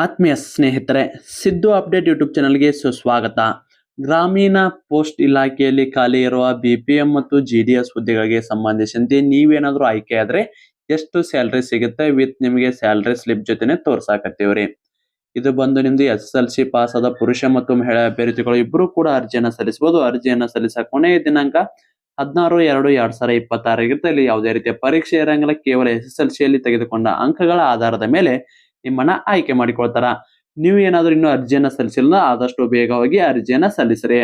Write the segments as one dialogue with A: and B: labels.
A: ಆತ್ಮೀಯ ಸ್ನೇಹಿತರೆ, Siddu update YouTube ಚಾನಲ್ಗೆ ಸುಸ್ವಾಗತ. ಗ್ರಾಮೀಣ ಪೋಸ್ಟ್ ಇಲಾಖೆಯಲ್ಲಿ ಖಾಲಿ ಇರುವ BPM ಮತ್ತು GDS ಹುದ್ದೆಗಳಿಗೆ ಸಂಬಂಧಿಸಿದಂತೆ ನೀವೇನಾದ್ರೂ ಆಯ್ಕೆ ಆದ್ರೆ ಎಷ್ಟು ಸ್ಯಾಲರಿ ಸಿಗುತ್ತೆ ವಿತ್ ನಿಮಗೆ ಸ್ಯಾಲರಿ ಸ್ಲಿಪ್ ಜೊತೆನೆ ತೋರ್ಸಾಕತ್ತೀವ್ರಿ. ಇದು ಬಂದು ನಿಮ್ದು SSLC ಪಾಸ್ ಆದ ಪುರುಷ ಮತ್ತು ಮಹಿಳಾ ಅಭ್ಯರ್ಥಿಗಳು ಇಬ್ರು ಕೂಡ ಅರ್ಜಿಯನ್ನ ಸಲ್ಲಿಸಬಹುದು. ಅರ್ಜಿಯನ್ನ ಸಲ್ಲಿಸಕ ಕೊನೆಯ ದಿನಾಂಕ 16/2/2026 ಆಗಿರುತ್ತೆ. ಇಲ್ಲಿ ಯಾವುದೇ ರೀತಿಯ ಪರೀಕ್ಷೆ ಇರಂಗಿಲ್ಲ. ಕೇವಲ SSLC ಯಲ್ಲಿ ತೆಗೆದುಕೊಂಡ ಅಂಕಗಳ ಆಧಾರದ ಮೇಲೆ ನಿಮ್ಮನ್ನ ಆಯ್ಕೆ ಮಾಡಿಕೊಳ್ತಾರ. ನೀವು ಏನಾದ್ರೂ ಇನ್ನೂ ಅರ್ಜಿಯನ್ನ ಸಲ್ಲಿಸಿಲ್ಲ ಆದಷ್ಟು ಬೇಗವಾಗಿ ಅರ್ಜಿಯನ್ನ ಸಲ್ಲಿಸ್ರಿ.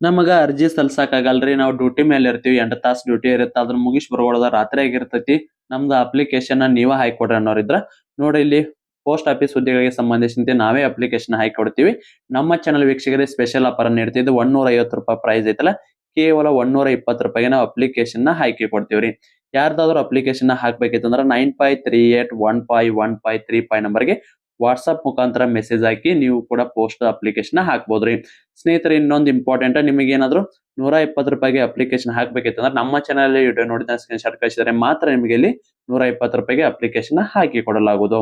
A: ನಮಗ ಅರ್ಜಿ ಸಲ್ಸಕ್ಕಾಗಲ್ರಿ, ನಾವು ಡ್ಯೂಟಿ ಮೇಲೆ ಇರ್ತೀವಿ, 8 ತಾಸು ಡ್ಯೂಟಿ ಇರುತ್ತೆ, ಅದನ್ನ ಮುಗಿಸಿ ಬರೋದ ರಾತ್ರಿ ಆಗಿರ್ತೈತಿ, ನಮ್ದು ಅಪ್ಲಿಕೇಶನ್ ನೀವ ಹಾಕೊಡ್ರಿ ಅನ್ನೋರಿದ್ರ ನೋಡ್ರಿ, ಇಲ್ಲಿ ಪೋಸ್ಟ್ ಆಫೀಸ್ ಹುದ್ದೆಗಳಿಗೆ ಸಂಬಂಧಿಸಿದಂತೆ ನಾವೇ ಅಪ್ಲಿಕೇಶನ್ ಹಾಕೊಡ್ತೀವಿ. ನಮ್ಮ ಚಾನಲ್ ವೀಕ್ಷಕರಿಗೆ ಸ್ಪೆಷಲ್ ಆಫರ್ ಅನ್ನು ನೀಡ್ತಿದ್ದು 150 ರೂಪಾಯಿ ಪ್ರೈಸ್ ಐತಲ್ಲ, ಕೇವಲ 120 ರೂಪಾಯಿಗೆ ನಾವು ಅಪ್ಲಿಕೇಶನ್ ಹಾಕಿ ಕೊಡ್ತೀವ್ರಿ. ಯಾರ್ದಾದ್ರು ಅಪ್ಲಿಕೇಶನ್ ಹಾಕ್ಬೇಕಿತ್ತಂದ್ರ 9538151535 ನಂಬರ್ಗೆ ವಾಟ್ಸ್ಆಪ್ ಮುಖಾಂತರ ಮೆಸೇಜ್ ಹಾಕಿ ನೀವು ಕೂಡ ಪೋಸ್ಟ್ ಅಪ್ಲಿಕೇಶನ್ ಹಾಕ್ಬೋದ್ರಿ. ಸ್ನೇಹಿತರೆ, ಇನ್ನೊಂದು ಇಂಪಾರ್ಟೆಂಟ್, ನಿಮಗೆ ಏನಾದ್ರು 120 ರೂಪಾಯಿಗೆ ಅಪ್ಲಿಕೇಶನ್ ಹಾಕ್ಬೇಕಿತ್ತಂದ್ರೆ ನಮ್ಮ ಚಾನಲ್ ವಿಡಿಯೋ ನೋಡಿದ ಸ್ಕ್ರೀನ್ ಶಾಟ್ ಕಳಿಸಿದ್ರೆ ಮಾತ್ರ ನಿಮಗೆ ಇಲ್ಲಿ 120 ರೂಪಾಯಿಗೆ ಅಪ್ಲಿಕೇಶನ್ ಹಾಕಿ ಕೊಡಲಾಗುವುದು.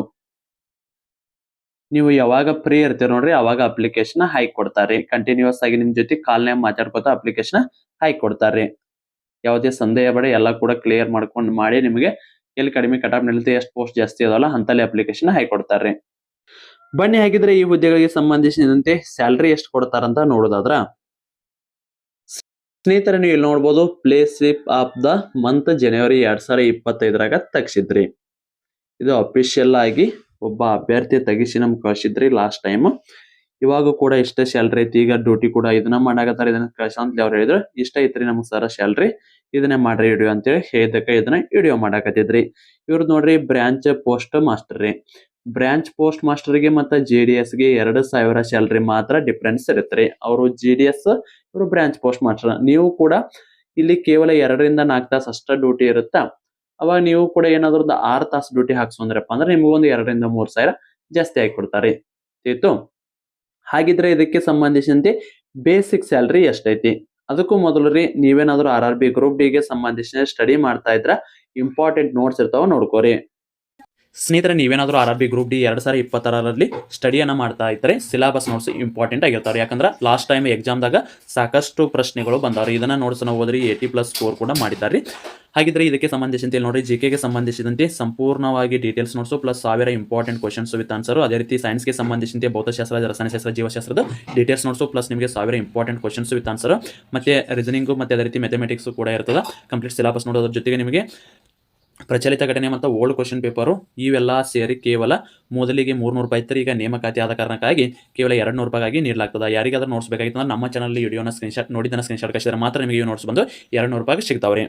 A: ನೀವು ಯಾವಾಗ ಫ್ರೀ ಇರ್ತೀರ ನೋಡ್ರಿ ಅವಾಗ ಅಪ್ಲಿಕೇಶನ್ ಹಾಕಿ ಕೊಡ್ತಾರ್ರಿ. ಕಂಟಿನ್ಯೂಸ್ ಆಗಿ ನಿಮ್ ಜೊತೆ ಕಾಲ್ನೇ ಮಾತಾಡ್ಕೊತಾ ಅಪ್ಲಿಕೇಶನ್ ಹಾಕಿ ಕೊಡ್ತಾರ್ರಿ. ಯಾವುದೇ ಸಂದೇಹ ಬೇಡ, ಎಲ್ಲ ಕೂಡ ಕ್ಲಿಯರ್ ಮಾಡ್ಕೊಂಡು ಮಾಡಿ ನಿಮಗೆ ಎಲ್ಲಿ ಕಡಿಮೆ ಕಟಾಪ್ ನಿಲ್ತೆ, ಎಷ್ಟು ಪೋಸ್ಟ್ ಜಾಸ್ತಿ ಅದಲ್ಲ ಅಂತಲ್ಲಿ ಅಪ್ಲಿಕೇಶನ್ ಹಾಕಿ ಕೊಡ್ತಾರ್ರಿ. ಬನ್ನಿ ಹಾಗಿದ್ರೆ ಈ ಹುದ್ದೆಗಳಿಗೆ ಸಂಬಂಧಿಸಿದಂತೆ ಸ್ಯಾಲರಿ ಎಷ್ಟು ಕೊಡ್ತಾರಂತ ನೋಡೋದಾದ್ರ, ಸ್ನೇಹಿತರೆ ನೀವು ಇಲ್ಲಿ ನೋಡ್ಬೋದು, pay slip of the month January 2025 ತೆಗ್ಸಿದ್ರಿ. ಇದು ಅಫಿಷಿಯಲ್ ಆಗಿ ಒಬ್ಬ ಅಭ್ಯರ್ಥಿ ತೆಗಿಸಿ ನಮ್ಗೆ ಕಳ್ಸಿದ್ರಿ ಲಾಸ್ಟ್ ಟೈಮ್. ಇವಾಗ ಕೂಡ ಇಷ್ಟ ಸ್ಯಾಲ್ರಿ ಐತಿ, ಈಗ ಡ್ಯೂಟಿ ಕೂಡ ಇದನ್ನ ಮಾಡಾಕತ್ತಾರ, ಇದನ್ನ ಕಳ್ಸ ಅಂತ ಅವ್ರು ಹೇಳಿದ್ರು. ಇಷ್ಟ ಐತ್ರಿ ನಮ್ಗೆ ಸರ ಸ್ಯಾಲ್ರಿ, ಇದನ್ನೇ ಮಾಡ್ರಿ ವಿಡಿಯೋ ಅಂತೇಳಿ ಹೇಳಿದಕ್ಕೆ ಇದನ್ನ ವಿಡಿಯೋ ಮಾಡಾಕತ್ತಿದ್ರಿ. ಇವ್ರದ್ದು ನೋಡ್ರಿ ಬ್ರಾಂಚ್ ಪೋಸ್ಟ್ ಮಾಸ್ಟರ್ ರೀ. ಬ್ರಾಂಚ್ ಪೋಸ್ಟ್ ಮಾಸ್ಟರ್ಗೆ ಮತ್ತೆ JDS ಗೆ 2000 ಸ್ಯಾಲ್ರಿ ಮಾತ್ರ ಡಿಫ್ರೆನ್ಸ್ ಇರುತ್ತೆ. ಅವರು GDS, ಇವರು ಬ್ರಾಂಚ್ ಪೋಸ್ಟ್ ಮಾಸ್ಟರ್. ನೀವು ಕೂಡ ಇಲ್ಲಿ ಕೇವಲ 2 ರಿಂದ 4 ತಾಸು ಅಷ್ಟ ಡ್ಯೂಟಿ ಇರುತ್ತಾ. ಅವಾಗ ನೀವು ಕೂಡ ಏನಾದ್ರು 6 ತಾಸು ಡ್ಯೂಟಿ ಹಾಕ್ಸೋಂದ್ರಪ್ಪ ಅಂದ್ರೆ ನಿಮಗೊಂದು 2 ರಿಂದ 3 ಸಾವಿರ ಜಾಸ್ತಿ ಆಗಿ ಕೊಡ್ತಾರೆ. ಆಯ್ತು. ಹಾಗಿದ್ರೆ ಇದಕ್ಕೆ ಸಂಬಂಧಿಸಿದಂತೆ ಬೇಸಿಕ್ ಸ್ಯಾಲ್ರಿ ಎಷ್ಟೈತಿ? ಅದಕ್ಕೂ ಮೊದಲು ರೀ, ನೀವೇನಾದ್ರೂ RRB ಗ್ರೂಪ್ ಡಿ ಗೆ ಸಂಬಂಧಿಸಿದ ಸ್ಟಡಿ ಮಾಡ್ತಾ ಇದ್ರ ಇಂಪಾರ್ಟೆಂಟ್ ನೋಟ್ಸ್ ಇರ್ತಾವ, ನೋಡ್ಕೋರಿ. ಸ್ನೇಹಿತರೆ, ನೀವೇನಾದ್ರೂ RRB ಗ್ರೂಪ್ ಡಿ 2026ರಲ್ಲಿ ಸ್ಟಡಿಯನ್ನ ಮಾಡ್ತಾ ಇದ್ರೆ ಸಿಲೆಬಸ್ ನೋಟ್ಸ್ ಇಂಪಾರ್ಟೆಂಟ್ ಆಗಿರ್ತಾವ್ರಿ. ಯಾಕಂದ್ರೆ ಲಾಸ್ಟ್ ಟೈಮ್ ಎಕ್ಸಾಮ್ದಾಗ ಸಾಕಷ್ಟು ಪ್ರಶ್ನೆಗಳು ಬಂದವ್ರಿ. ಇದನ್ನ ನೋಟ್ಸ್ ನಾವು ಓದ್ರಿ 80+ ಸ್ಕೋರ್ ಕೂಡ ಮಾಡಿದಾರ್ರಿ. ಹಾಗಿದ್ರೆ ಇದಕ್ಕೆ ಸಂಬಂಧಿಸಿದಂತೆ ನೋಡ್ರಿ, GK ಗೆ ಸಂಬಂಧಿಸಿದಂತೆ ಸಂಪೂರ್ಣವಾಗಿ details notes plus 1000 important questions with answer. ಅದೇ ರೀತಿ ಸೈನ್ಸ್ ಗೆ ಸಂಬಂಧಿಸಿದಂತೆ ಭೌತಶಾಸ್ತ್ರ, ರಸಾಯನಶಾಸ್ತ್ರ, ಜೀವಶಾಸ್ತ್ರದ ಡೀಟೇಲ್ಸ್ ನೋಟ್ಸ್ ಪ್ಲಸ್ ನಿಮಗೆ 1000 ಇಂಪಾರ್ಟೆಂಟ್ ಕ್ವಶನ್ಸ್ ವಿತ್ ಆನ್ಸರ್, ಮತ್ತೆ ರೀಸನಿಂಗ್ ಮತ್ತೆ ಅದೇ ರೀತಿ ಮ್ಯಾಥಮೆಟಿಕ್ಸ್ ಕೂಡ ಇರ್ತದೆ. ಕಂಪ್ಲೀಟ್ ಸಿಲೆಬಸ್ ನೋಡೋದ್ರ ಜೊತೆಗೆ ನಿಮಗೆ ಪ್ರಚಲಿತ ಘಟನೆ ಮತ್ತು ಓಲ್ಡ್ ಕ್ವಶನ್ ಪೇಪರು ಇವೆಲ್ಲ ಸೇರಿ ಕೇವಲ ಮೊದಲಿಗೆ 300 ರೂಪಾಯಿ ಇತ್ತು. ಈಗ ನೇಮಕಾತಿ ಆದ ಕಾರಣಕ್ಕಾಗಿ ಕೇವಲ 200 ರೂಪಾಯಿಗಾಗಿ ನೀಡಲಾಗ್ತದೆ. ಯಾರಿಗಾದ್ರೂ ನೋಟ್ಸ್ ಬೇಕಾಗಿತ್ತು ಅಂದ್ರೆ ನಮ್ಮ ಚಾನಲ್ ವಿಡಿಯೋನ ಸ್ಕ್ರೀನ್ಶಾಟ್ ನೋಡಿದ್ದನ್ನ ಸ್ಕ್ರೀನ್ಶಾಟ್ ಕಳಿಸಿದ್ರೆ ಮಾತ್ರ ನಿಮಗೆ ನೋಟ್ಸ್ ಬಂದು 200 ರೂಪಾಯಿಗೆ ಸಿಗ್ತಾವ್ರಿ.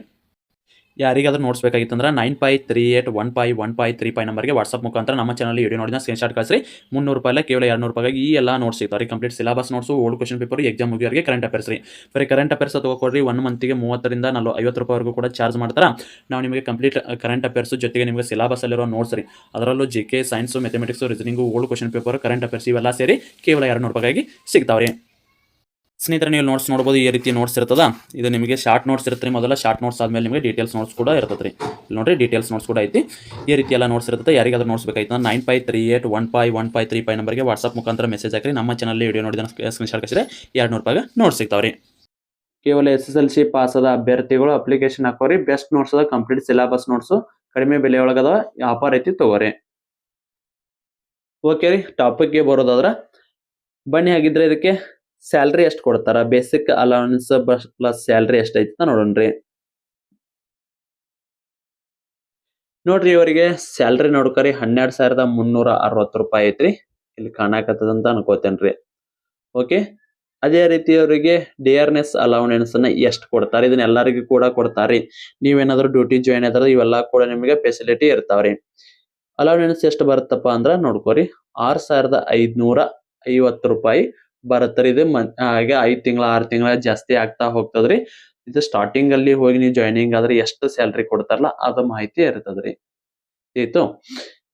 A: ಯಾರಿಗಾದ್ರೂ ನೋಟ್ಸ್ ಬೇಕಾಗಿತ್ತಂದ್ರೆ 9538151535 ನಂಬರ್ಗೆ ವಾಟ್ಸ್ಆಪ್ ಮುಖಾಂತರ ನಮ್ಮ ಚಾನಲ್ ವಿಡಿಯೋ ನೋಡಿದ ಸ್ಕ್ರೀನ್ಶಾಟ್ ಕಳಿಸ್ರಿ. 300 ರೂಪಾಯಿ ಇಲ್ಲ, ಕೇವಲ 200 ರೂಪಾಯಿಗೆ ಈ ಎಲ್ಲ ನೋಟ್ಸ್ ಸಿಗ್ತಾವ್ರಿ. Complete syllabus notes, old question paper, exam ಮುಗಿಯೋರಿಗೆ ಕರೆಂಟ್ ಅಫೇರ್ಸ್ ರೀ. ಬರೀ ಕರೆಂಟ್ ಅಫೇರ್ಸ್ ತಗೋಕೊಡ್ರಿ, 1 ಮಂತಿಗೆ 30 ರಿಂದ 50 ರೂಪಾಯಿವರೆಗೂ ಕೂಡ ಚಾರ್ಜ್ ಮಾಡ್ತಾರೆ. ನಾವು ನಿಮಗೆ ಕಂಪ್ಲೀಟ್ ಕರೆಂಟ್ ಅಫೇರ್ಸ್ ಜೊತೆಗೆ ನಿಮಗೆ ಸಿಲೆಬಸ್ ಅಲ್ಲಿರೋ ನೋಟ್ಸ್ ರೀ, ಅದರಲ್ಲೂ GK, science, mathematics, reasoning, old question paper, current affairs ಇವೆಲ್ಲ ಸೇರಿ ಕೇವಲ 200 ರೂಪಾಯಿಗೆ ಸಿಗ್ತಾವ್ರಿ. ಸ್ನೇಹಿತರೆ, ನೀವು ನೋಟ್ಸ್ ನೋಡ್ಬೋದು, ಈ ರೀತಿ ನೋಟ್ಸ್ ಇರ್ತದ. ಇದು ನಿಮಗೆ ಶಾರ್ಟ್ ನೋಟ್ಸ್ ಇರುತ್ತೆ. ಮೊದಲ ಶಾರ್ಟ್ ನೋಟ್ಸ್ ಆದ್ಮೇಲೆ ನಿಮಗೆ ಡೀಟೇಲ್ಸ್ ನೋಟ್ಸ್ ಕೂಡ ಇರ್ತದೆ ರೀ. ಇಲ್ಲಿ ನೋಡ್ರಿ, ಡೀಟೇಲ್ಸ್ ನೋಟ್ಸ್ ಕೂಡ ಐತಿ. ಈ ರೀತಿ ಎಲ್ಲ ನೋಟ್ಸ್ ಇರುತ್ತೆ. ಯಾರಿಗಾದ್ರೂ ನೋಟ್ಸ್ ಬೇಕಾಯ್ತು 9538151535 ನಂಬರ್ಗೆ ವಾಟ್ಸ್ಆಪ್ ಮುಖಾಂತರ ಮೆಸೇಜ್ ಹಾಕಿ. ನಮ್ಮ ಚಾನಲ್ ವಿಡಿಯೋ ನೋಡಿದ ಸ್ಕ್ರೀನ್ಶಾಟ್ ಕಳಿಸಿದ್ರೆ 200 ರೂಪಾಯಿಗೆ ನೋಟ್ಸ್ ಸಿಗ್ತಾವ್ರಿ. ಕೇವಲ SSLC ಪಾಸ್ ಆದ ಅಭ್ಯರ್ಥಿಗಳು ಅಪ್ಲಿಕೇಶನ್ ಹಾಕೋರಿ. ಬೆಸ್ಟ್ ನೋಟ್ಸ್ ಅದ, ಕಂಪ್ಲೀಟ್ ಸಿಲೆಬಸ್ ನೋಟ್ಸ್, ಕಡಿಮೆ ಬೆಲೆ ಒಳಗದ, ಆಫರ್ ಐತಿ, ತಗೋರಿ. ಓಕೆ ರೀ, ಟಾಪಿಕ್ಗೆ ಬರೋದಾದ್ರ ಬನ್ನಿ. ಹಾಗಿದ್ರೆ ಇದಕ್ಕೆ ಸ್ಯಾಲ್ರಿ ಎಷ್ಟು ಕೊಡ್ತಾರ, ಬೇಸಿಕ್ ಅಲೌನ್ಸ್ ಪ್ಲಸ್ ಸ್ಯಾಲ್ರಿ ಎಷ್ಟೈತಿ ಅಂತ ನೋಡೋಣ್ರಿ. ನೋಡ್ರಿ, ಇವರಿಗೆ ಸ್ಯಾಲ್ರಿ ನೋಡ್ಕರಿ 12,360 ರೂಪಾಯಿ ಐತ್ರಿ. ಇಲ್ಲಿ ಕಾಣಕತ್ತದಂತ ಅನ್ಕೋತೇನ್ರಿ. ಓಕೆ, ಅದೇ ರೀತಿ ಅವರಿಗೆ ಡಿಯರ್ನೆಸ್ ಅಲೌನೆನ್ಸ್ ಅನ್ನ ಎಷ್ಟು ಕೊಡ್ತಾರೆ, ಇದನ್ನ ಎಲ್ಲರಿಗೂ ಕೂಡ ಕೊಡ್ತಾರಿ. ನೀವೇನಾದ್ರೂ ಡ್ಯೂಟಿ ಜಾಯಿನ್ ಆದ್ರೆ ಇವೆಲ್ಲ ಕೂಡ ನಿಮಗೆ ಫೆಸಿಲಿಟಿ ಇರ್ತಾವ್ರಿ. ಅಲೌನೆನ್ಸ್ ಎಷ್ಟು ಬರುತ್ತಪ್ಪ ಅಂದ್ರ ನೋಡ್ಕೋರಿ, 6,550 ರೂಪಾಯಿ ಬರುತ್ತರಿ. ಇದು ಹಾಗೆ 5 ತಿಂಗಳ 6 ತಿಂಗಳ ಜಾಸ್ತಿ ಆಗ್ತಾ ಹೋಗ್ತದ್ರಿ. ಇದು ಸ್ಟಾರ್ಟಿಂಗ್ ಅಲ್ಲಿ ಹೋಗಿ ನೀವು ಜಾಯ್ನಿಂಗ್ ಆದ್ರೆ ಎಷ್ಟು ಸ್ಯಾಲ್ರಿ ಕೊಡ್ತಾರಲ್ಲ ಅದ ಮಾಹಿತಿ ಇರ್ತದ್ರಿ. ಆಯ್ತು.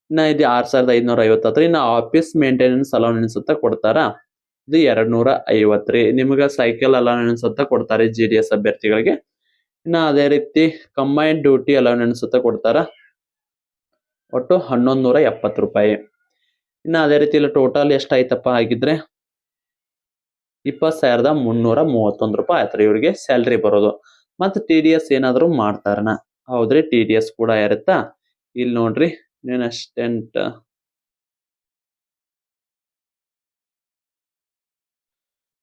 A: ಇನ್ನ ಇದು 6,550 ರೀ. ಇನ್ನ ಆಫೀಸ್ ಮೇಂಟೆನೆನ್ಸ್ ಅಲೌನೆನ್ಸ್ ಅಂತ ಕೊಡ್ತಾರ, ಇದು 250 ರೀ. ನಿಮ್ಗ ಸೈಕಲ್ ಅಲೌನೆನ್ಸ್ ಅಂತ ಕೊಡ್ತಾರೆ GDS ಅಭ್ಯರ್ಥಿಗಳಿಗೆ. ಇನ್ನ ಅದೇ ರೀತಿ ಕಂಬೈನ್ಡ್ ಡ್ಯೂಟಿ ಅಲೌನೆನ್ಸ್ ಅಂತ ಕೊಡ್ತಾರ, ಒಟ್ಟು 1,170 ರೂಪಾಯಿ. ಇನ್ನು ಅದೇ ರೀತಿ ಇಲ್ಲಿ ಟೋಟಲ್ ಎಷ್ಟಾಯ್ತಪ್ಪ ಆಗಿದ್ರೆ 20,331 ರೂಪಾಯಿ ಆಯ್ತ್ರಿ ಇವ್ರಿಗೆ ಸ್ಯಾಲ್ರಿ ಬರೋದು. ಮತ್ತೆ TDS ಏನಾದ್ರು ಮಾಡ್ತಾರನ? ಹೌದ್ರಿ, TDS ಕೂಡ ಇರುತ್ತಾ. ಇಲ್ಲಿ ನೋಡ್ರಿ, ನೇನ್ ಅಸಿಸ್ಟೆಂಟ್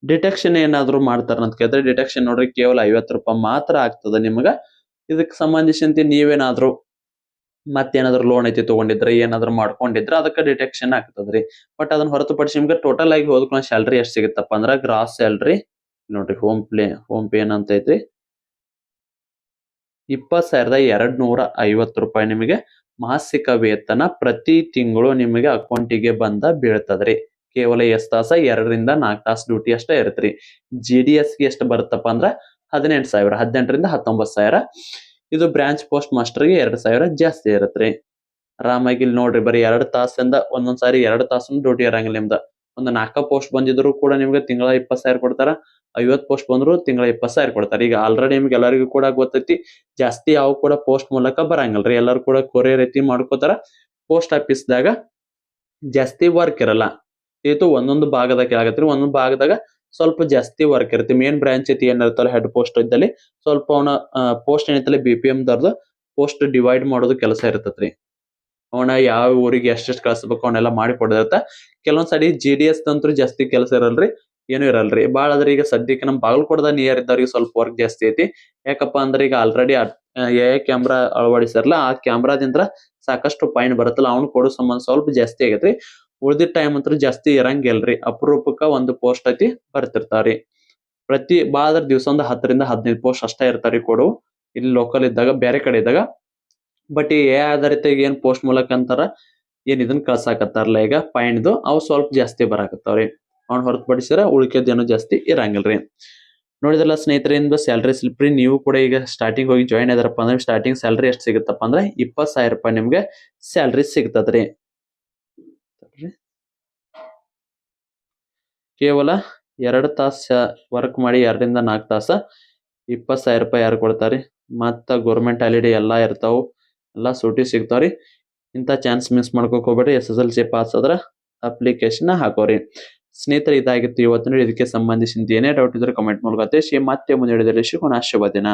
A: ಡಿಟೆಕ್ಷನ್ ಏನಾದ್ರು ಮಾಡ್ತಾರ ಅಂತ ಕೇಳಿದ್ರೆ ಡಿಟೆಕ್ಷನ್ ನೋಡ್ರಿ ಕೇವಲ 50 ರೂಪಾಯಿ ಮಾತ್ರ ಆಗ್ತದ ನಿಮ್ಗ. ಇದಕ್ಕೆ ಸಂಬಂಧಿಸಿದಂತೆ ನೀವೇನಾದ್ರು ಮತ್ತೇನಾದ್ರು ಲೋನ್ ಐತಿ ತಗೊಂಡಿದ್ರೆ ಏನಾದ್ರು ಮಾಡ್ಕೊಂಡಿದ್ರೆ ಅದಕ್ಕೆ ಡಿಟೆಕ್ಷನ್ ಆಗ್ತದ್ರಿ. ಬಟ್ ಅದನ್ನ ಹೊರತುಪಡಿಸಿ ನಿಮ್ಗೆ ಟೋಟಲ್ ಆಗಿ ಹೋದ್ಕೊಂಡು ಸ್ಯಾಲ್ರಿ ಎಷ್ಟು ಸಿಗುತ್ತಪ್ಪ ಅಂದ್ರ ಗ್ರಾಸ್ ಸ್ಯಾಲ್ರಿ ನೋಡ್ರಿ ಹೋಮ್ ಪೇ ಏನಂತ ಐತಿ 20,250 ರೂಪಾಯಿ ನಿಮಗೆ ಮಾಸಿಕ ವೇತನ ಪ್ರತಿ ತಿಂಗಳು ನಿಮಗೆ ಅಕೌಂಟಿಗೆ ಬಂದ ಬೀಳ್ತದ್ರಿ. ಕೇವಲ ಎಷ್ಟ್ ತಾಸ 2 ರಿಂದ 4 ತಾಸು ಡ್ಯೂಟಿ ಅಷ್ಟೇ ಇರುತ್ರಿ. GDS ಗೆ ಎಷ್ಟು ಬರುತ್ತಪ್ಪ ಅಂದ್ರ 18,000, 18 ರಿಂದ 19,000. ಇದು ಬ್ರಾಂಚ್ ಪೋಸ್ಟ್ ಮಾಸ್ಟರ್ ಗೆ 2,000 ಜಾಸ್ತಿ ಇರತ್ರಿ. ಆರಾಮಾಗಿ ಇಲ್ಲಿ ನೋಡ್ರಿ ಬರೀ 2 ತಾಸಿಂದ ಒಂದೊಂದ್ಸಾರಿ 2 ತಾಸು ಡ್ಯೂಟಿ ಇರಂಗಿಲ್ಲ ನಿಮ್ದ. ಒಂದು 4 ಪೋಸ್ಟ್ ಬಂದಿದ್ರು ಕೂಡ ನಿಮ್ಗೆ ತಿಂಗಳ 20,000 ಕೊಡ್ತಾರ. 50 ಪೋಸ್ಟ್ ಬಂದ್ರು ತಿಂಗಳ 20,000 ಕೊಡ್ತಾರ. ಈಗ ಆಲ್ರೆಡಿ ನಿಮ್ಗೆ ಎಲ್ಲರಿಗೂ ಕೂಡ ಗೊತ್ತೈತಿ ಜಾಸ್ತಿ ಯಾವ ಕೂಡ ಪೋಸ್ಟ್ ಮೂಲಕ ಬರಂಗಿಲ್ರಿ. ಎಲ್ಲರೂ ಕೂಡ ಕೊರಿಯರ್ ರೀತಿ ಮಾಡ್ಕೋತಾರ. ಪೋಸ್ಟ್ ಆಫೀಸ್ ದಾಗ ಜಾಸ್ತಿ ವರ್ಕ್ ಇರಲ್ಲ. ಇದು ಒಂದೊಂದು ಭಾಗದಾಗ ಆಗತ್ರಿ. ಒಂದೊಂದು ಭಾಗದಾಗ ಸ್ವಲ್ಪ ಜಾಸ್ತಿ ವರ್ಕ್ ಇರುತ್ತೆ. ಮೇನ್ ಬ್ರಾಂಚ್ ಐತಿ ಏನಿರುತ್ತಲ್ಲ ಹೆಡ್ ಪೋಸ್ಟ್ ಇದ್ದಲ್ಲಿ ಸ್ವಲ್ಪ ಅವನ ಪೋಸ್ಟ್ ಏನೈತಲ್ಲ BPM ದರ್ದು ಪೋಸ್ಟ್ ಡಿವೈಡ್ ಮಾಡೋದು ಕೆಲಸ ಇರ್ತತ್ರಿ. ಅವನ ಯಾವ ಊರಿಗೆ ಎಷ್ಟೆಷ್ಟು ಕಳಿಸ್ಬೇಕು ಅವನ್ನೆಲ್ಲ ಮಾಡಿ ಕೊಡದಿರತ್ತ. ಕೆಲವೊಂದ್ ಸರಿ GDS ಅಂತೂ ಜಾಸ್ತಿ ಕೆಲಸ ಇರಲ್ರಿ, ಏನು ಇರಲ್ರಿ. ಬಾಳ ಆದ್ರೆ ಈಗ ಸದ್ಯಕ್ಕೆ ನಮ್ ಬಾಗಲಕೋಟದ ನಿಯರ್ ಇದ್ದವ್ರಿಗೆ ಸ್ವಲ್ಪ ವರ್ಕ್ ಜಾಸ್ತಿ ಐತಿ. ಯಾಕಪ್ಪ ಅಂದ್ರೆ ಈಗ ಆಲ್ರೆಡಿ AI ಕ್ಯಾಮ್ರಾ ಅಳವಡಿಸಿರಲ್ಲ, ಆ ಕ್ಯಾಮ್ರಾದಿಂದ ಸಾಕಷ್ಟು ಪಾಯಿಂಟ್ ಬರುತ್ತಲ್ಲ ಅವ್ನು ಕೊಡೋ ಸಂಬಂಧ ಸ್ವಲ್ಪ ಜಾಸ್ತಿ ಆಗೈತ್ರಿ. ಉಳಿದಿದ್ದ ಟೈಮ್ ಅಂತೂ ಜಾಸ್ತಿ ಇರಂಗಿಲ್ರಿ. ಅಪರೂಪಕ್ಕ ಒಂದು ಪೋಸ್ಟ್ ಐತಿ ಬರ್ತಿರ್ತಾವ್ರಿ. ಪ್ರತಿ ಬಾಳ ದಿವಸ ಒಂದು 10 ರಿಂದ 15 ಪೋಸ್ಟ್ ಅಷ್ಟೇ ಇರ್ತಾವ್ರಿ ಕೊಡು ಇಲ್ಲಿ ಲೋಕಲ್ ಇದ್ದಾಗ. ಬೇರೆ ಕಡೆ ಇದ್ದಾಗ ಬಟ್ ಈ AI ಆಧಾರಿತ ಏನ್ ಪೋಸ್ಟ್ ಮೂಲಕ ಅಂತಾರ ಏನ್ ಇದನ್ನ ಕಳ್ಸಾಕತ್ತಾರಲ್ಲ ಈಗ ಪಾಯಿಂಟ್ದು ಅವು ಸ್ವಲ್ಪ ಜಾಸ್ತಿ ಬರಾಕತ್ತಾವ್ರಿ. ಅವ್ನ ಹೊರತುಪಡಿಸಿರ ಉಳಿಕೆದೇನು ಜಾಸ್ತಿ ಇರಂಗಿಲ್ರಿ. ನೋಡಿದ್ರಲ್ಲ ಸ್ನೇಹಿತರಿಂದ ಸ್ಯಾಲ್ರಿ ಸ್ಲಿಪ್ ರೀ. ನೀವು ಕೂಡ ಈಗ ಸ್ಟಾರ್ಟಿಂಗ್ ಹೋಗಿ ಜಾಯಿನ್ ಆದಾರಪ್ಪ ಅಂದ್ರೆ ಸ್ಟಾರ್ಟಿಂಗ್ ಸ್ಯಾಲ್ರಿ ಎಷ್ಟು ಸಿಗುತ್ತಪ್ಪ ಅಂದ್ರೆ 20,000 ರೂಪಾಯಿ ನಿಮ್ಗೆ ಸ್ಯಾಲ್ರಿ ಸಿಗ್ತದ್ರಿ. ಕೇವಲ 2 ತಾಸು ವರ್ಕ್ ಮಾಡಿ 2 ರಿಂದ 4 ತಾಸ 20,000 ರೂಪಾಯಿ ಯಾರು ಕೊಡ್ತಾರಿ? ಮತ್ತ ಗೌರ್ಮೆಂಟ್ ಹಾಲಿಡೇ ಎಲ್ಲಾ ಇರ್ತಾವು, ಎಲ್ಲಾ ಸೂಟಿ ಸಿಗ್ತಾವ್ರಿ. ಇಂಥ ಚಾನ್ಸ್ ಮಿಸ್ ಮಾಡ್ಕೋಕ್ ಹೋಗ್ಬೇಡ್ರಿ. SSLC ಪಾಸ್ ಆದ್ರ ಅಪ್ಲಿಕೇಶನ್ ಹಾಕೋರಿ. ಸ್ನೇಹಿತರೆ ಇದಾಗಿತ್ತು ಇವತ್ತಿನ ಇದಕ್ಕೆ ಸಂಬಂಧಿಸಿದ ಏನೇ ಡೌಟ್ ಇದ್ರೆ ಕಮೆಂಟ್ ಮೂಲಕ ತಿಳಿಸಿ. ಮತ್ತೆ ಮುಂದೆ ಸಿಗೋಣ. ಶುಭ ದಿನ.